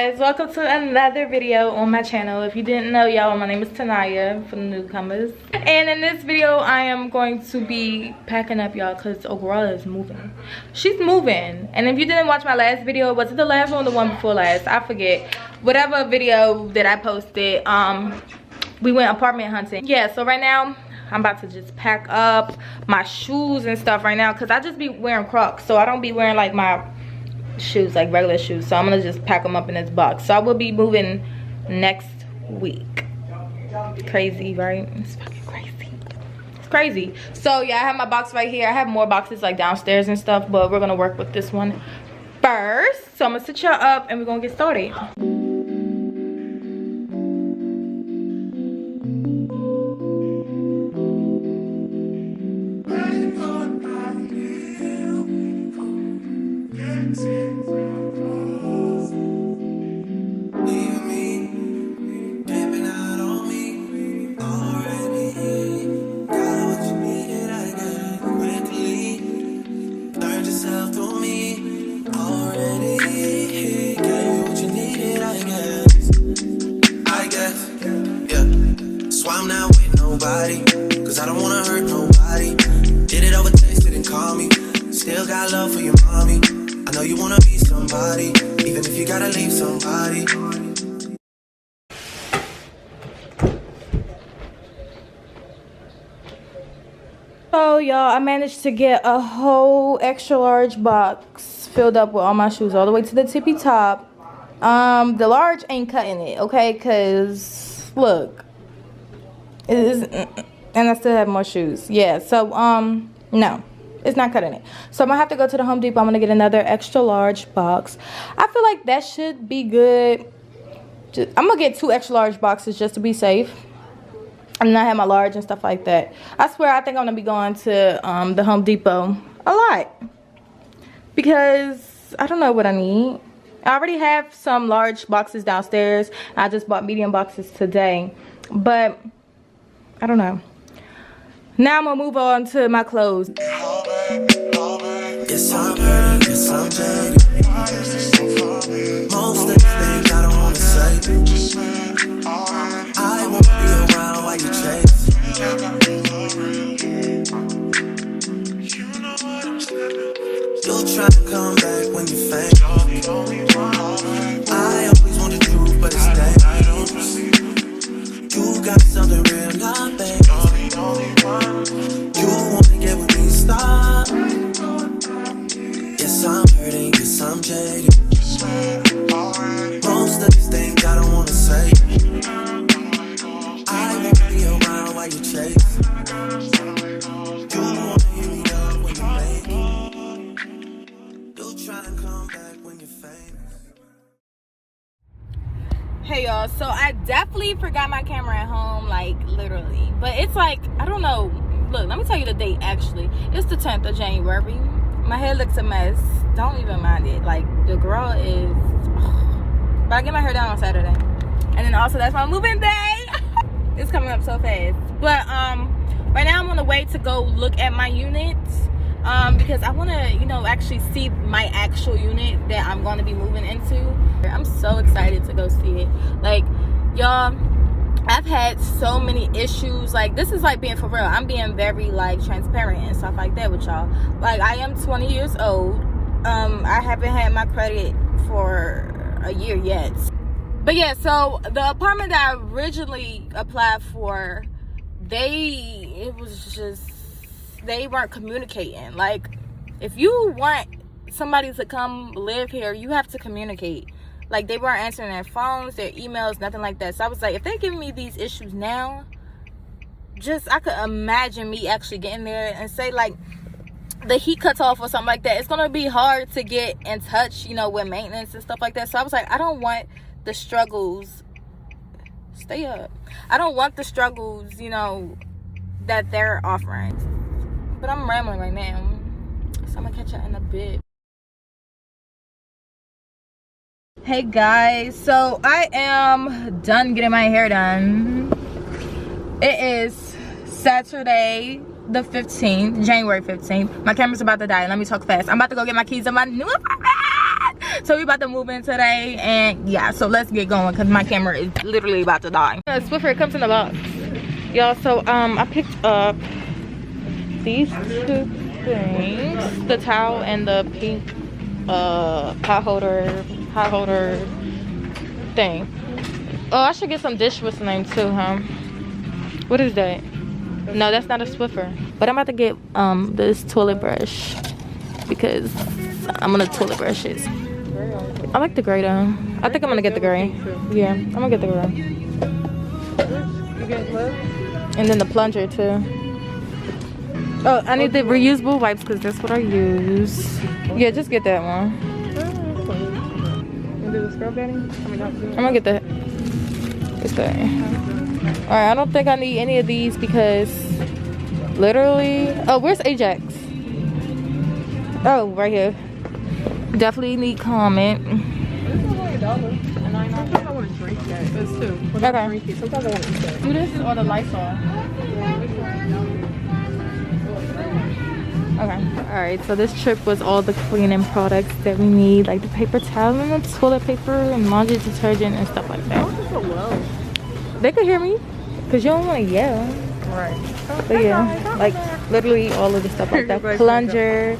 guys, welcome to another video on my channel. If you didn't know, y'all, my name is Tanaya for the newcomers, and in this video I am going to be packing up, y'all, because Aurora is moving. She's moving. And if you didn't watch my last video, was it the last one or the one before last? I forget. Whatever video that I posted, we went apartment hunting. Yeah, so right now I'm about to just pack up my shoes and stuff right now, because I just be wearing Crocs, so I don't be wearing like my shoes, like regular shoes. So I'm gonna just pack them up in this box. So I will be moving next week. Crazy, right? It's fucking crazy. It's crazy. So yeah, I have my box right here. I have more boxes like downstairs and stuff, but we're gonna work with this one first. So I'm gonna sit y'all up and we're gonna get started. Cause I don't wanna hurt nobody. Did it over text, didn't call me. Still got love for your mommy. I know you wanna be somebody, even if you gotta leave somebody. So y'all, I managed to get a whole extra large box filled up with all my shoes all the way to the tippy top. The large ain't cutting it, okay? Cause look, it is, and I still have more shoes. Yeah, so no, it's not cutting it. So I'm gonna have to go to the Home Depot. I'm gonna get another extra large box. I feel like that should be good. I'm gonna get 2 extra large boxes just to be safe. And I have my large and stuff like that. I swear, I think I'm gonna be going to the Home Depot a lot, because I don't know what I need. I already have some large boxes downstairs. I just bought medium boxes today, but I don't know. Now I'm gonna move on to my clothes. Yes, I'm hurt, yes, I'm jaded. Most of the things I don't wanna say. I won't be around while you chase. You'll try to come back when you faint. I always want the truth, but it's dangerous. You got something real, not bad. You wanna get with me, stop. Yes, I'm hurting, yes, I'm jaded. Most of these things I don't wanna say. I won't be around while you chase. You wanna hear me up when you make it. You'll try to come back when you're famous. Hey y'all, so I definitely forgot my camera at home, like literally. But it's like, I don't know. Look, let me tell you the date actually. It's the 10th of January. My hair looks a mess. Don't even mind it. Like, the girl is... But I get my hair done on Saturday. And then also, that's my moving day. It's coming up so fast. But right now I'm on the way to go look at my unit. Because I want to, you know, actually see my actual unit that I'm going to be moving into. I'm so excited to go see it. Like, y'all, I've had so many issues. Like, this is like being for real. I'm being very like transparent and stuff like that with y'all. Like, I am 20 years old. I haven't had my credit for a year yet. But yeah, so the apartment that I originally applied for, they weren't communicating. Like, if you want somebody to come live here, you have to communicate. Like, they weren't answering their phones, their emails, nothing like that. So I was like, if they're giving me these issues now, I could imagine me actually getting there and say, like, the heat cuts off or something like that. It's gonna be hard to get in touch, you know, with maintenance and stuff like that. So I was like, I don't want the struggles. Stay up. I don't want the struggles, you know, that they're offering. But I'm rambling right now, so I'm gonna catch you in a bit. Hey guys, so I am done getting my hair done. It is Saturday the 15th, January 15th. My camera's about to die. Let me talk fast. I'm about to go get my keys in my new apartment. So we about to move in today, and yeah, so let's get going because my camera is literally about to die. Swiffer comes in a box, y'all. So I picked up these two things, the towel and the pink pot holder thing. Oh, I should get some dishwasher name too, huh? What is that? No, that's not a Swiffer. But I'm about to get this toilet brush because I'm gonna toilet brush it. I like the gray though. I think I'm gonna get the gray. Yeah, I'm gonna get the gray. And then the plunger too. Oh, I need the reusable wipes because that's what I use. Yeah, just get that one. I'm gonna get that. It's that. Alright, I don't think I need any of these because literally. Oh, where's Ajax? Oh, right here. Definitely need comment. Sometimes I want to drink that. That's too. Okay. Sometimes I want to eat that. Do this or the Lysol? Okay. Alright, so this trip was all the cleaning products that we need, like the paper towel and the toilet paper and laundry detergent and stuff like that. Oh, so low. They could hear me because you don't want to yell. Right. But yeah, like literally all of the stuff like that. Plunger.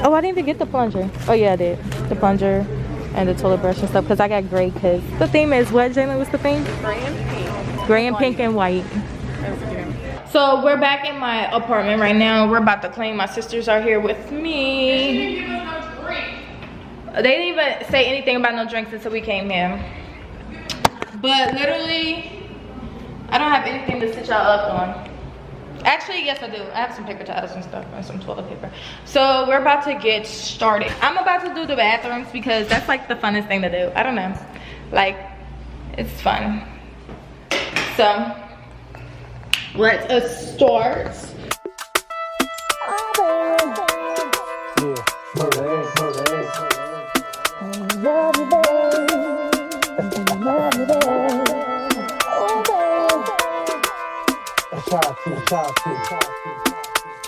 Oh, I didn't even get the plunger. Oh yeah, I did. The plunger and the toilet brush and stuff because I got gray because the theme is what, Jalen? What's the theme? Gray and pink. Gray and pink and white. So we're back in my apartment right now. We're about to clean. My sisters are here with me. They didn't even say anything about no drinks until we came here. But literally, I don't have anything to sit y'all up on. Actually, yes I do. I have some paper towels and stuff and some toilet paper. So we're about to get started. I'm about to do the bathrooms because that's like the funnest thing to do. I don't know. Like, it's fun. So, let's start.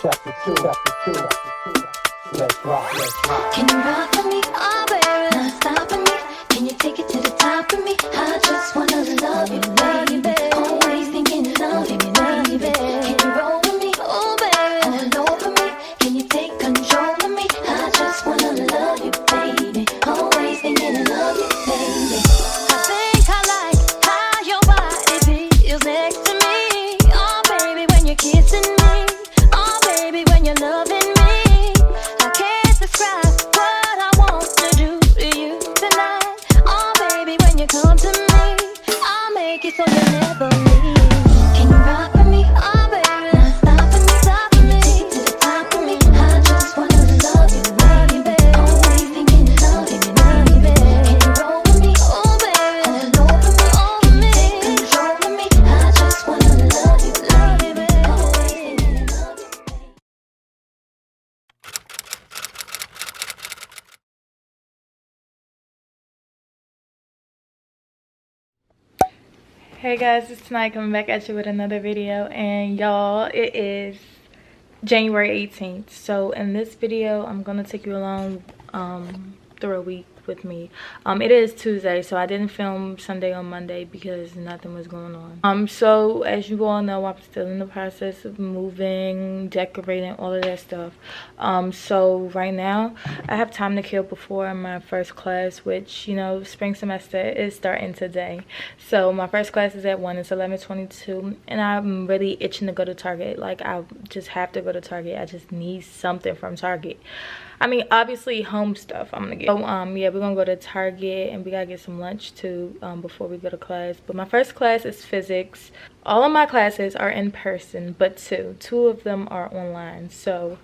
Chapter 2. Let's rock. Can you rock for me? Oh, baby, not stop for me. Can you take it to the top of me? I just wanna love you, baby. Always thinking love you, baby. Can you roll with me? Oh, baby, all over me. Can you take control of me? I just wanna love you, baby. Always thinking love you, baby. I think I like how your body feels next to me. Oh, baby, when you're kissing me. When you're loving me, I can't describe what I want to do to you tonight. Oh, baby, when you come to me, I'll make it so you never leave. Can you rock with me? Oh, baby, not stop for me, stop for me. Take it to the top of me. I just wanna love you, baby. Always thinking love you, baby. Can you roll with me? Oh, baby, all over me, take control of me. I just wanna love you, baby. Always thinking love you. Hey guys, it's Tonight coming back at you with another video, and y'all, it is January 18th. So in this video, I'm gonna take you along through a week with me. It is Tuesday, so I didn't film Sunday on Monday because nothing was going on. So as you all know, I'm still in the process of moving, decorating, all of that stuff. So right now I have time to kill before my first class, which, you know, spring semester is starting today. So my first class is at 1. It's 11:22, and I'm really itching to go to Target. Like, I just have to go to Target. I just need something from Target. I mean, obviously home stuff I'm gonna get. So yeah, we're gonna go to Target and we gotta get some lunch too before we go to class. But my first class is physics. All of my classes are in person, but two of them are online. So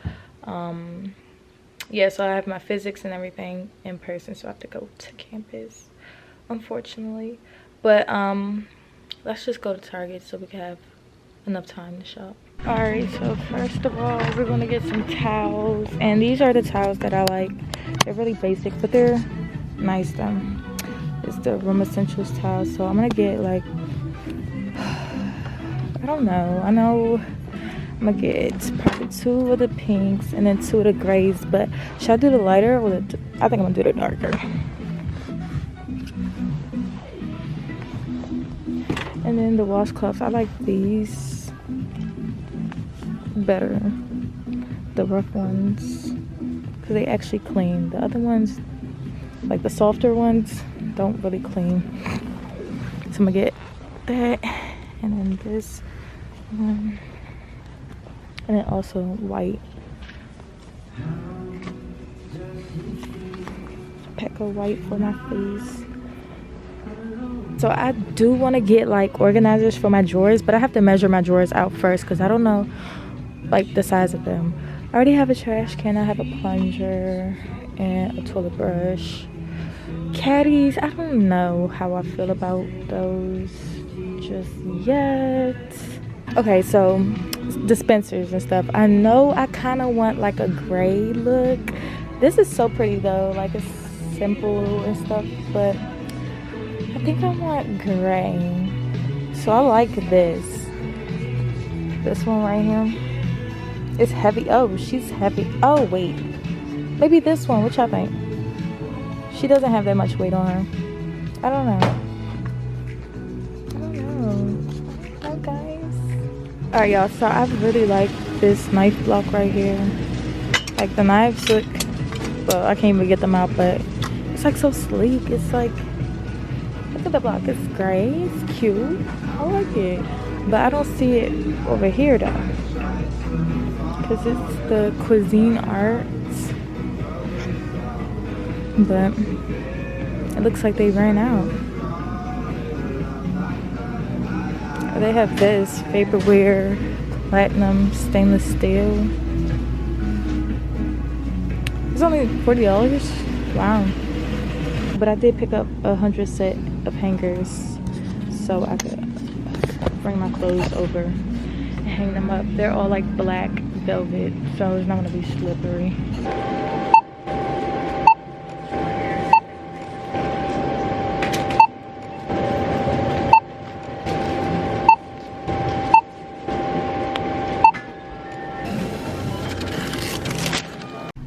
yeah, so I have my physics and everything in person, so I have to go to campus, unfortunately. But let's just go to Target so we can have enough time to shop. Alright, so first of all, we're gonna get some towels, and these are the towels that I like. They're really basic, but they're nice though. It's the Room Essentials towel, so I'm gonna get like, I don't know, I'm gonna get probably 2 of the pinks and then 2 of the grays. But should I do the lighter or I think I'm gonna do the darker. And then the washcloths, I like these better, the rough ones, because they actually clean. The other ones, like the softer ones, don't really clean. So I'm gonna get that, and then this one, and then also white. Pack of white for my face. So I do want to get like organizers for my drawers, but I have to measure my drawers out first because I don't know like the size of them. I already have a trash can, I have a plunger and a toilet brush. Caddies, I don't know how I feel about those just yet. Okay, so dispensers and stuff. I know I kind of want like a gray look. This is so pretty though, like it's simple and stuff, but I think I want gray. So I like this one right here. It's heavy. Oh, she's heavy. Oh wait, maybe this one. What y'all think? She doesn't have that much weight on her. I don't know. Hi guys. Alright y'all, so I really like this knife block right here. Like the knives look, well, I can't even get them out, but it's like so sleek. It's like, look at the block. It's gray. It's cute. I like it. But I don't see it over here though, because it's the Cuisine Arts. But it looks like they ran out. They have this vaporware, platinum, stainless steel. It's only $40. Wow. But I did pick up 100 set of hangers so I could bring my clothes over and hang them up. They're all like black velvet, so it's not gonna be slippery.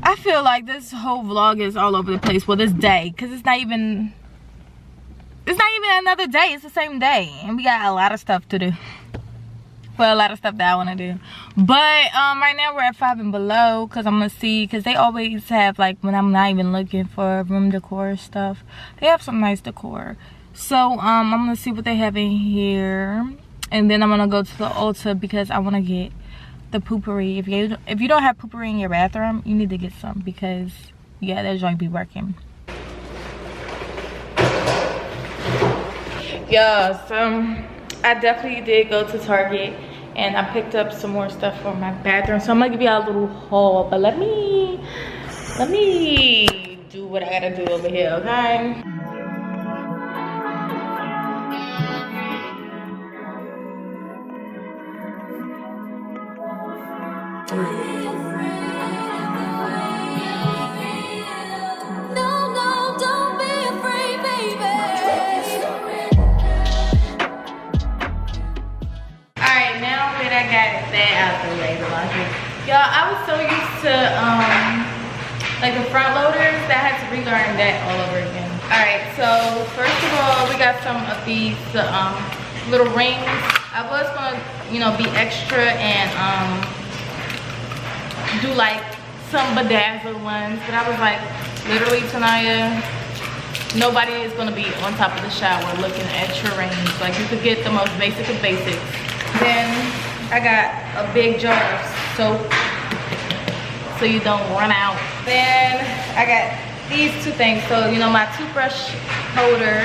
I feel like this whole vlog is all over the place. Well, this day, because it's not even another day. It's the same day, and we got a lot of stuff to do. Well, a lot of stuff that I want to do. But right now we're at 5 and Below because I'm gonna see, because they always have, like, when I'm not even looking for room decor stuff, they have some nice decor. So I'm gonna see what they have in here, and then I'm gonna go to the Ulta because I want to get the poopery. If you don't have poopery in your bathroom, you need to get some, because yeah, that joint be working. Yeah, so I definitely did go to Target and I picked up some more stuff for my bathroom. So I'm gonna give y'all a little haul, but let me do what I gotta do over here, okay? Y'all, I was so used to like the front loaders that I had to relearn that all over again. Alright, so first of all, we got some of these little rings. I was gonna, you know, be extra and do like some bedazzled ones, but I was like, literally, Tanaya, nobody is gonna be on top of the shower looking at your rings. Like, you could get the most basic of basics. Then I got a big jar of soap so you don't run out. Then I got these two things. So, you know, my toothbrush holder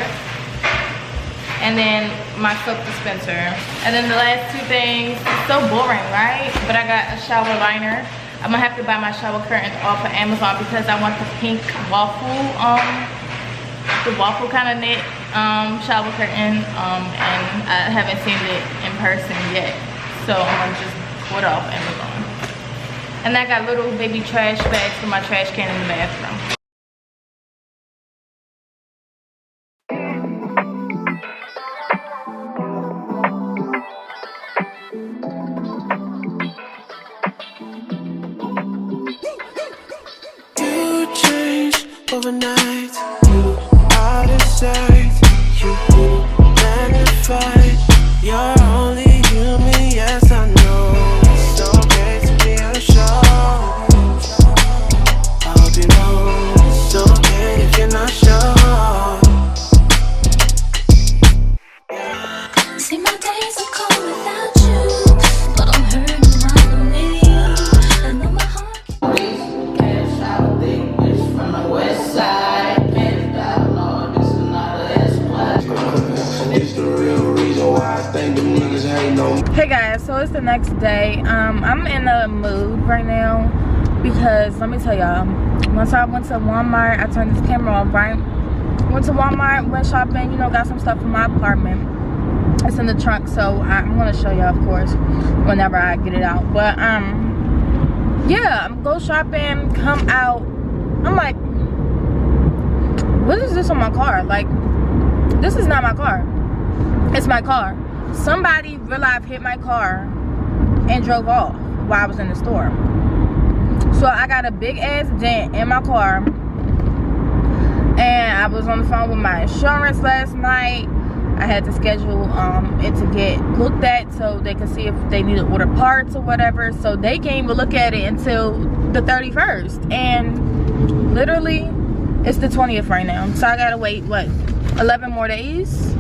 and then my soap dispenser. And then the last two things, so boring, right? But I got a shower liner. I'm gonna have to buy my shower curtains off of Amazon because I want the pink waffle, the waffle kind of knit shower curtain, and I haven't seen it in person yet. So I'm gonna just order off Amazon. And I got little baby trash bags for my trash can in the bathroom. You changed overnight. You out of sight. You magnified You're only human, yes I know. It's okay to be unsure. I hope you know it's okay if you're not sure. See, my days are cold without you, but I'm hurting while I'm with you. I know my heart Cash out, think bitch from the west side. Cash out, Lord, this is not a S-Class. It's the real reason why I think them niggas hate no. Hey guys, so it's the next day. I'm in a mood right now because let me tell y'all, once I went to Walmart, I turned this camera off, right? Went to Walmart, went shopping, you know, got some stuff for my apartment. It's in the trunk, so I'm gonna show y'all, of course, whenever I get it out. But yeah, go shopping, come out. I'm like, what is this on my car? Like, this is not my car. It's my car. Somebody real life hit my car and drove off while I was in the store. So I got a big ass dent in my car, and I was on the phone with my insurance last night. I had to schedule it to get looked at so they could see if they need to order parts or whatever. So they can't even look at it until the 31st, and literally it's the 20th right now. So I gotta wait, what, 11 more days?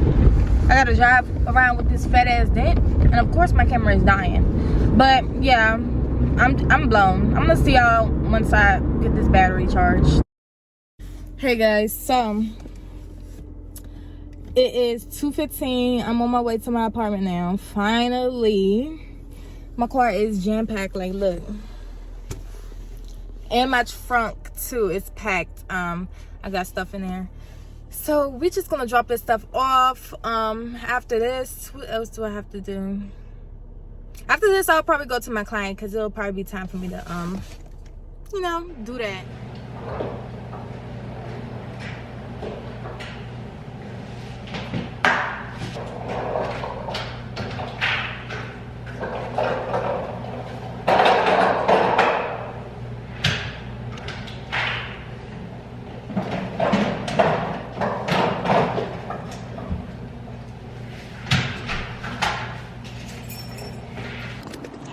I gotta drive around with this fat ass dent, and of course my camera is dying. But yeah, I'm blown. I'm gonna see y'all once I get this battery charged. Hey guys, so it is 2:15. I'm on my way to my apartment now. Finally, my car is jam-packed. Like, look, and my trunk too is packed. I got stuff in there. So we're just gonna drop this stuff off. After this, what else do I have to do? After this, I'll probably go to my client because it'll probably be time for me to you know, do that.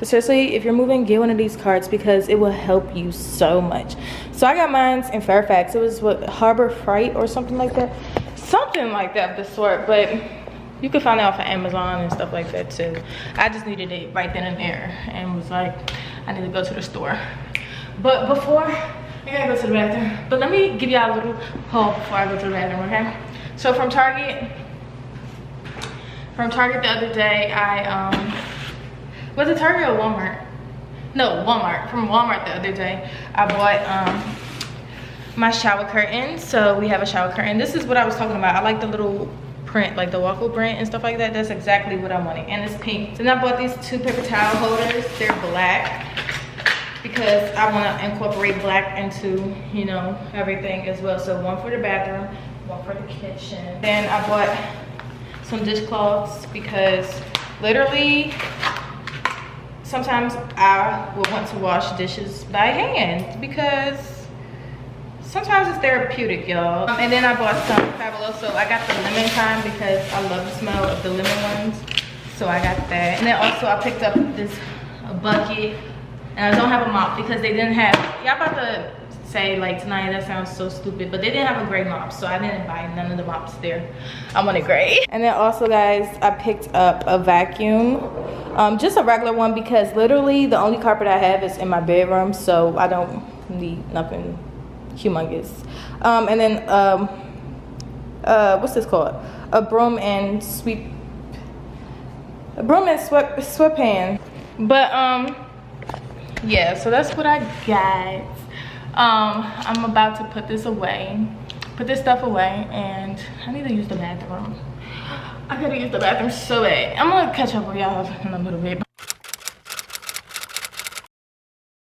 Seriously, if you're moving, get one of these cards because it will help you so much. So I got mine in Fairfax. It was what, Harbor Freight or something like that, of the sort. But you can find it off of Amazon and stuff like that too. I just needed it right then and there and was like, I need to go to the store. But before, I gotta go to the bathroom. But let me give y'all a little haul before I go to the bathroom, okay? So from Target the other day, was it Target or Walmart? No, Walmart. From Walmart the other day, I bought my shower curtain. So we have a shower curtain. This is what I was talking about. I like the little print, like the waffle print and stuff like that. That's exactly what I wanted. And it's pink. Then I bought these 2 paper towel holders. They're black because I want to incorporate black into, you know, everything as well. So one for the bathroom, one for the kitchen. Then I bought some dishcloths because literally sometimes I will want to wash dishes by hand because sometimes it's therapeutic, y'all. And then I bought some Fabuloso. I got the lemon kind because I love the smell of the lemon ones. So I got that. And then also I picked up this bucket. And I don't have a mop because they didn't have, y'all about to say like tonight, that sounds so stupid, but they didn't have a gray mop, so I didn't buy none of the mops there. I wanted gray. And then also guys, I picked up a vacuum, just a regular one because literally the only carpet I have is in my bedroom, so I don't need nothing humongous. And then what's this called? A broom and sweatpan. But yeah, so that's what I got. I'm about to put this stuff away, and I need to use the bathroom. I gotta use the bathroom so bad. I'm gonna catch up with y'all in a little bit.